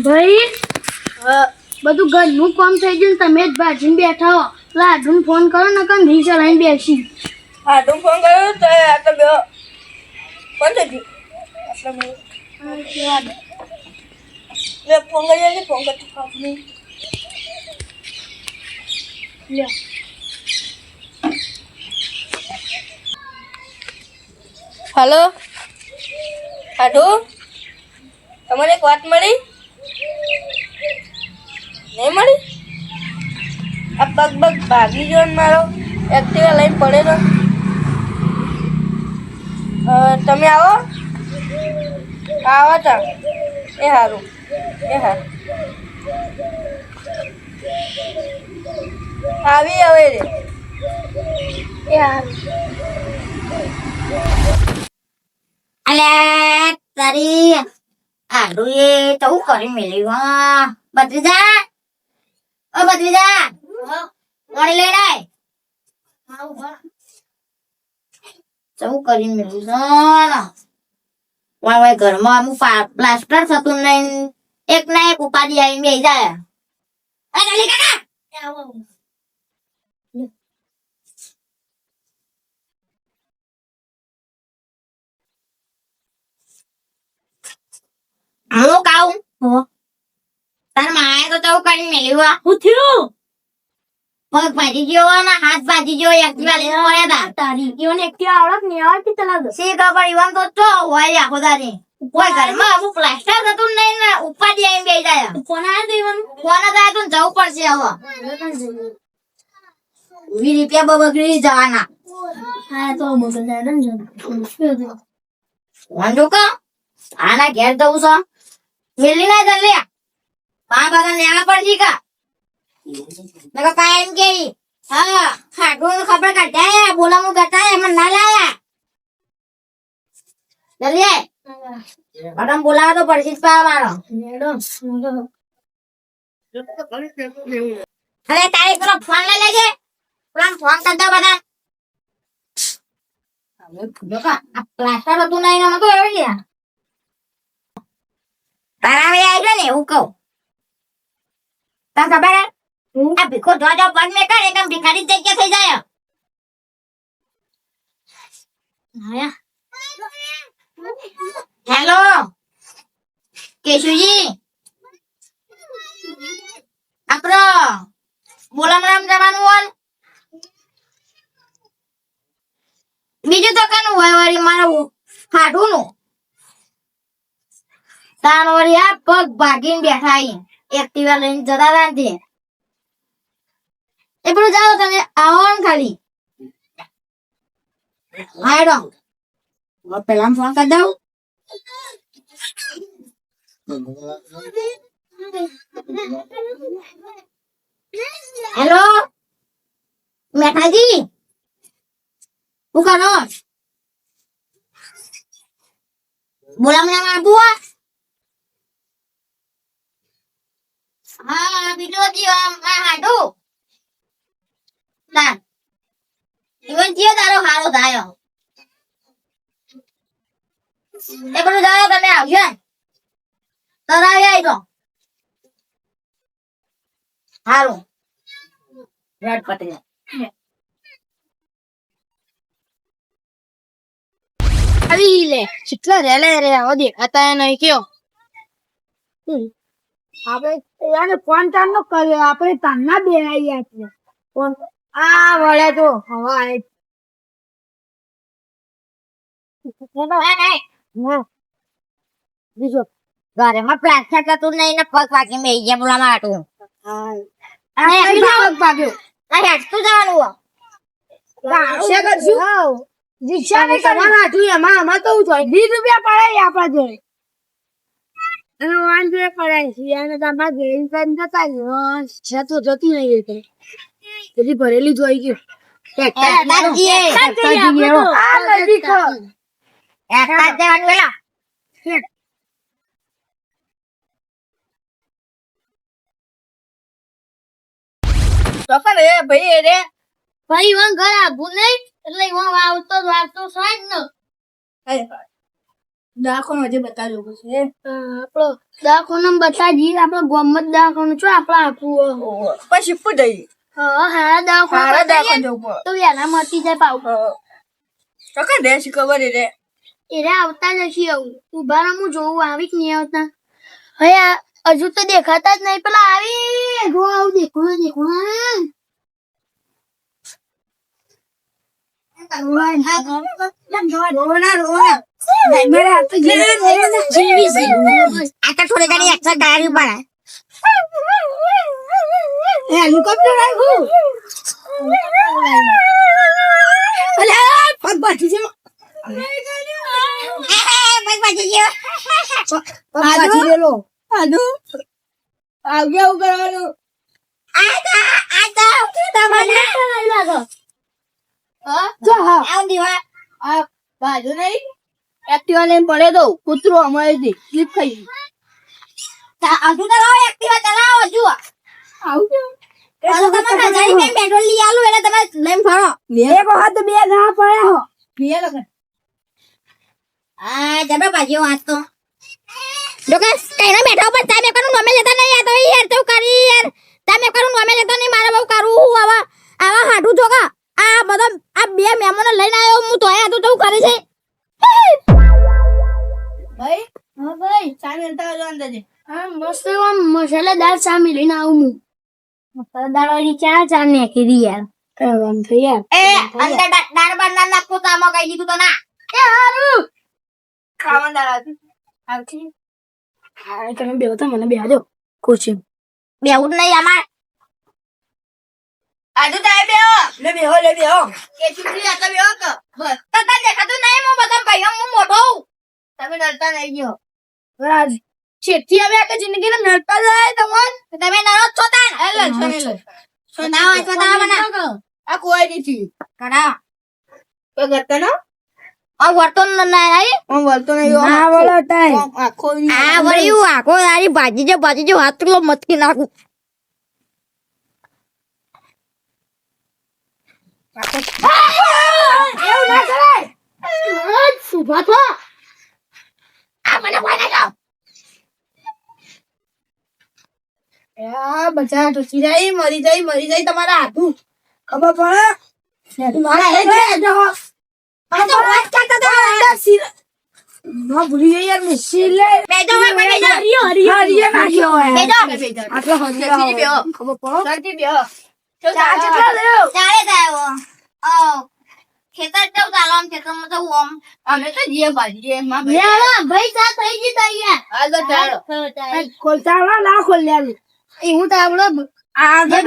ભાઈ બધું ઘરનું કામ થઈ ગયું તમે જ ભાજીને બેઠા હો લાડુને ફોન કરો ને કન રી ચલાવીને બેસી હાડું ફોન કર્યો તો આ તો બે કોણ થઈ ગયું લે ફોન કરી ફોન કરતી કાપની લે હેલો હાડુ તમને એક વાત મળી નહીં મળી આ પગ ભાગી ગયો ને મારો એક્ટિવા લઈને પડેલો તમે આવો તા એ સારું આવી હવે રે એ સારું અલ્યા તારી આડું એ તો હું કરી મેલ્યું બત્રીજા ઓ બત્રીજા પાણી લઈને આય શું કરી મેલ્યું વાય ઘરમાં અમુક પ્લાસ્ટર થતું નહીં એક ના એક ઉપાડી આવીને બેસી જાય હું કાઉ તાર માએ તો તવું કરી મેલ્યું હું થયું પગ ભાજી ગયો ને હાથ ભાજી ગયો એક્ટિવા લઈને પડ્યા તા તારી ઈવન એકટી આવડત ને આવડતી તલા સી ખબર ઈવન તો ચો હોય આખો દારી કોઈ ઘરમાં અમુક પ્લાસ્ટર થતું નહીં ને ઉપાડી આવીને બેસી જાય કોણ આયા તો ઈવન કોને જાય તો જવું પડશે હવે 20 રૂપિયા બગડી જવાના હા તો મગજ જાય ને વાંધો કા આના ઘેર જવું છે મેલી ના જલ્દી પા બગન લેવા પડશે કા મેં કાયમ કેવી હા ખાટું ખબર કાઢ્યા બોલામું કરતા એમ ના લાયા જલ્દી બગન બોલાવા તો પડશે જ પા મારો અરે તારે પેલો ફોન લઈ લેજે પેલા ફોન કરતા બધા આ પ્લાસ્ટર હતું નહીં એમાં તો એવી ગયા તારા આવી જાય ને એવું કહું તને ખબર આ ભીખો જો પગ મેં કરે એકદમ ભિખારી જગ્યા થઈ જાય હેલો કેશુજી આપડે બોલામણામ જવાનું હોય બીજું તો કનું હોય વળી મારું હાડું નું તાણ વળી આ પગ ભાગીને બેઠા એક્ટિવા લઈને જતા રાંધી એ પેલું જાઓ તમે આવો ને ખાલી હાડો પેલા ફોન કરી દઉં હેલો મેઠાજી શું કરો બોલામણા આપું હા બીજો જીવ હાડુ ના ઇવન જીવ તારો હારો થાય એ બધું જાઓ તમે આવજો તરાવી આવી તો હારું રેડ પટી આવી લે કેટલા રેલે રે આવો દેખાતા નહીં કયો આપણે યાને ફોન ચાર નો કર્યો આપણે તાના બે આયા છે ફોન આ વળે તો હવા આવે બીજો ઘરમાં પ્લાસ્ટર થતું નહીં ને પગ પાકી મેં ગયા બોલા માટું પગ ભાગ્યો હેઠતું જવાનું રિક્ષા ને કરવાના હતું એમાં આમાં તો 20 રૂપિયા પડાય આપણા જોડે અને વાંધો એ પડાય છે અને તમારા ઘેર જતા છે તો જતી નહીં રીતે બધી ભરેલી જોઈ ગયું ભાઈ વન ઘર આવું નહીં એટલે આવતો સાજ ન દવાખાનું હજી બતાવજો છે. આપણો દવાખાનો બતાવી આપણો ગામમાં જ દવાખાનું છો આપણે આપવું પછી શું જઈએ? હા હારા દવાખાના હારા બતાવીએ દવાખાને જવું પડે. તો એના મળતી જાય પાવ તો કઈ દેશ ખબર રે. એને આવતા નથી આવું ઉભા રહો હું જોઉં આવી કે નહીં આવતા હવે હજુ તો દેખાતા જ નહીં પેલા આવી જો આવું દેખો આટા થોડી ઘણી એક્સર કરાવી પડે. હેલિકોપ્ટર આવ્યું પગ બાકી છે બસ બચી ગયો. બાકી રેલો આવ્યા એવું કરવાનું જો હા આ બાજુ નહીં એક્ટિવા લઈને પડે તો કૂતરો અમારે થી સ્લીપ થઈ ગઈ હજુ તો લાવો એક્ટિવા ચલાવો હજુ. આવું તમે જઈને પેટ્રોલ લઈ આલું એટલે તમે લઈને ફરો. એક વખત બે ના પડ્યા હો બે લગન આ જબરા ભાજીઓ વાત તો લોકો કઈના બેઠા ઉપર તમે કરું નોમે લેતા નહીં આ તો યાર તો કરી યાર તમે કરું નોમે લેતા નહીં મારા બહુ કરું હું આવા હાડું જોગા આ બધા આ બે મહેમાનો લઈને આવ્યો હું તો આયા તો કરે છે. ભાઈ હા ભાઈ ચા મેલતા જો અંદર હા મસ્ત આમ મસાલેદાર ચા મિલીને આવું હું મસાલેદાર વાળી ચા ને કીધી યાર કરવાનું થઈ યાર એ અંદર દાળ બાંધા નાખો તો આમાં કઈ દીધું તો ના એ હારું ખાવાના દાડા આવતી હા તમે બેહો તો મને બેહજો કોચિંગ બેવું નહીં અમાર આજુ તાય બેહો. લે બેહો. કે ચૂકલી આ તો બેવો કે બસ તને દેખાતું નહીં હું બધા ભાઈઓ હું મોટો હું. તમે ડરતા નહીં ગયો. રાજ છેથી હવે આખી જિંદગી ને મેળતા જાય તમાર તમે નરો છો તાન લે છોને. છોટાવા મને આ કોઈ નથી. કરા કોઈ કરતા ના? આ વર્તો ન આઈ હું બોલતો નહીં. ના બોલો તાય આખો આ વળ્યું આખો તારી ભાજી જો હાથ પેલો મતકી નાખું. એવું ના કરાય સુભા થો આ મને કોને જાવ આ બચા ટૂટી જાય મરી જાય તમારા હાથું ખબર પડે. મારા હે જો આ તો વાત કરતા હતા ના ભૂલી ગઈ યાર મિસી લે. બેજો બેજો હરિયો નાખ્યો હોય બેજો આટલો હજી બેહો. ખબર પડો. શાંતિ બેહો. ચા ચટલા લેવો ચાલે તાયો ઓ ખેતર તો ચાલમ ખેતરમાં તો ઓમ અમે તો જીએ ભાજી માં લે ભાઈ ચા થઈ ગઈ તૈયાર આ તો ચાલો. ખોલતા ના ખોલ લે એ હું તો આવડો આ મને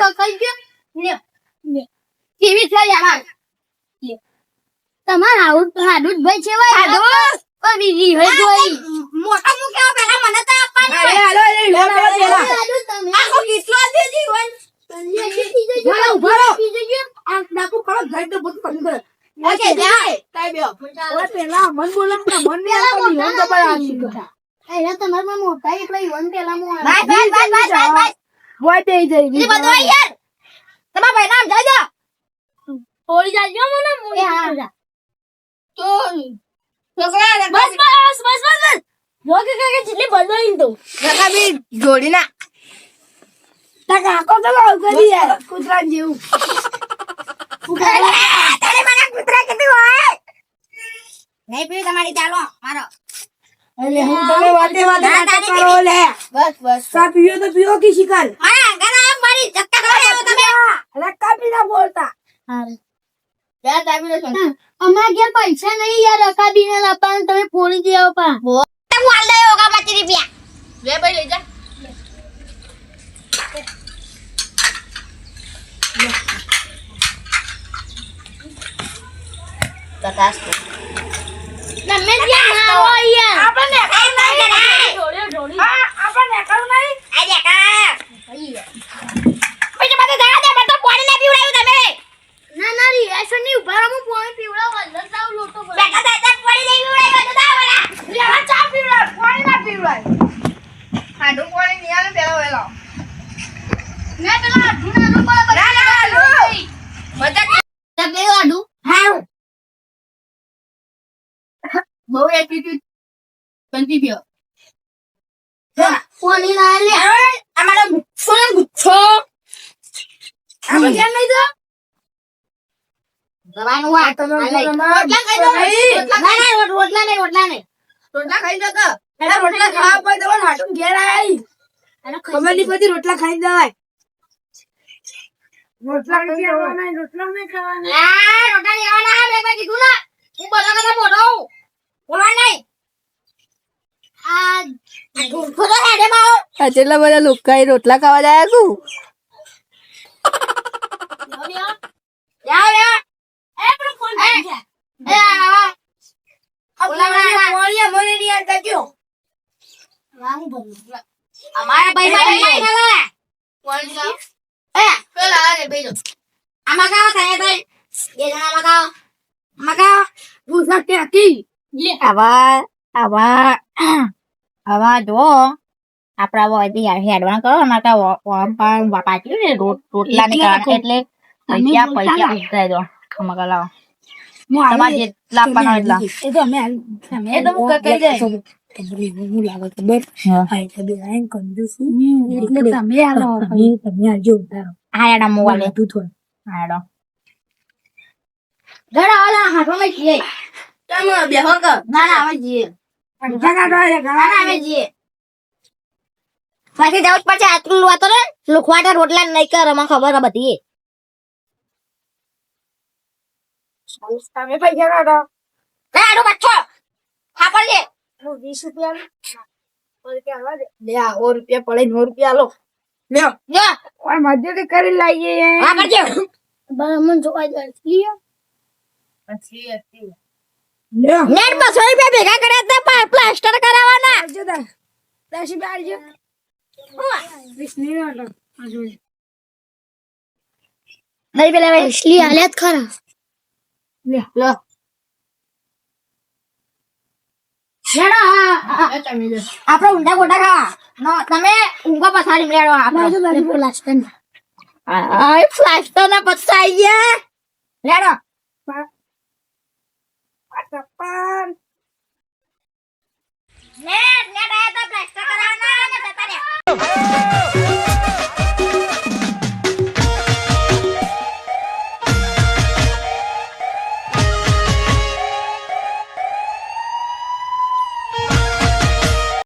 પકડી ગયો કેવી છે યાર તમાર હાડું ભાઈ છે ભાઈ ઓ બીજી હોય જોઈ મોટા મુ કેવો પેલા મને તો આપવાનું એ હાલો એ લો પેલા. હાડું તમે આખો કેટલો દેજી હોય ઉભા રહો આ ડાકુ કરો ઘર તો બધું કરી દે ઓકે જાય કાઈ બેહો. ઓય પેલા મન બોલા મન ને આપણી હોન તો બડા આશી કરા એ તમાર માં મોટા એટલે હોન પેલા મો બસ બોય દે જઈ એ બધું યાર તમારા ભાઈ નામ જાજો થોડી જાજો મને મોઈ હા તો છોકરા બસ જો કે જેટલી બનાવી તો કાકા બી જોડી ના. તા કાકો તો લાવ કરી યાર કૂતરા જેવું તારે મને કૂતરા કીધું હોય નહીં પીવું તમારી ચાલો મારો એટલે હું તમે વાતે નાટક કરો લે. બસ ચા પીઓ તો પીઓ કી શિકાર હા ગરા મારી ચક્કા કરો તમે અરે કાપી ના બોલતા ત્યાં તાબી લે છો. અમાર ઘેર પૈસા નહીં યાર રકાબી ને લાપવાનું તમે ફોડી દેવો પા હું હાલ દે હોગા મતી રૂપિયા લે ભાઈ લઈ જા. બતાસ તો તમે ત્યાં ના આવો યાર આપણને કઈ નહીં જોડ્યો હા આપણને કરું નહીં આ દેખા પછી બધું જવા દે મને તો પાણી ના પીવડાવ્યું તમે ના રી એસો ની ઉભા રહો હું પાણી પીવડાવવા લતાવ લોટો પર બેટા દાદા પાણી નહીં પીવડાવ્યું તો દાવલા લેવા ચા પીવડાવ. પાણી ના પીવડાવ. હાડું પાણી નહીં આવે પેલા વેલો. મેં પેલા અઢુના નો પર ના ના હાલો. મજા તમે આડું હા બહુ એટીટ્યુડ કંટી ગયો કોની ના લે અમારો ગુચ્છો ને ગુચ્છો આપણે કેમ નહીં તો દવાનું વા તમે રોટલા ખાઈ દો ના ના રોટલા નહીં રોટલા ખાઈ જતો એના રોટલા ખાવા પડે તો હાટું ઘેર આવી ખબર નહીં બધી રોટલા ખાઈ જવાય રોટલા નહીં ખાવાના રોટલા નહીં ખાવાના આ રોટલા લેવાના બે બે કીધું ના હું બધા કરતા મોટો હું બોલવા નહીં આ ખોદા હેડે માઓ જેટલા બધા લોકો રોટલા ખાવા જાય કુ યાર યાર એ પણ ફોન કરી જા એ આ મોળિયા મને નહીં આવતા કયો અમારા ભાઈ માટે નહીં ખાવા એ પેલા આને બેજો આમાં ખાવા ખાય ભાઈ બે જણા આમાં ખાવા ભૂસા ટેકી આવા જો આપડા વોયથી હેડવાન કરો ને કે પાટી ને રોટલા ની કારણ એટલે પૈસા ઉઠાઈ દો આમાં કલાવ તમારે જેટલા આપવાના એટલા એ તો અમે એ તો હું કરી જાય હું લાગે ખબર હા એટલે બે આઈન કંજૂસ એટલે તમે આલો તમે આજો ઉતારો હા એડા મોવાલે તું થોડ હા એડો ગડા ઓલા હાથમાં છીએ તમે બેહો કર ના ના આવે છીએ જગા ડોલે ના ના આવે છીએ પાછી જાઉં પછી આટલું વાતો ને લુખવાટા રોટલા નહીં કર મને ખબર બધી તમે પૈસા કાઢો ના આડો બચ્ચો હા પડજે 20 રૂપિયા લે આ 100 રૂપિયા પડે 9 રૂપિયા લો લ્યો જો ઓય મજૂરી કરી લાવીએ હા પડજે મને જોવા જાય પછી લ્યો નેટ 200 રૂપિયા ભેગા કર્યા હતા પ્લાસ્ટર કરાવવાના આવજો તા 10 રૂપિયા આવજો 20 નહીં આવતો આવજો નહીં પેલા ભાઈ અસલી હાલત ખરા લો હેડો આપડે ઊંડા ગોટા ખાવા નો તમે ઊંઘા પછાડી મેળો આપડે પ્લાસ્ટર આય પ્લાસ્ટર ના પત્તા આઈ ગયા લેડો પાટપન નેટ આયા તા પ્લાસ્ટર કરાવવાના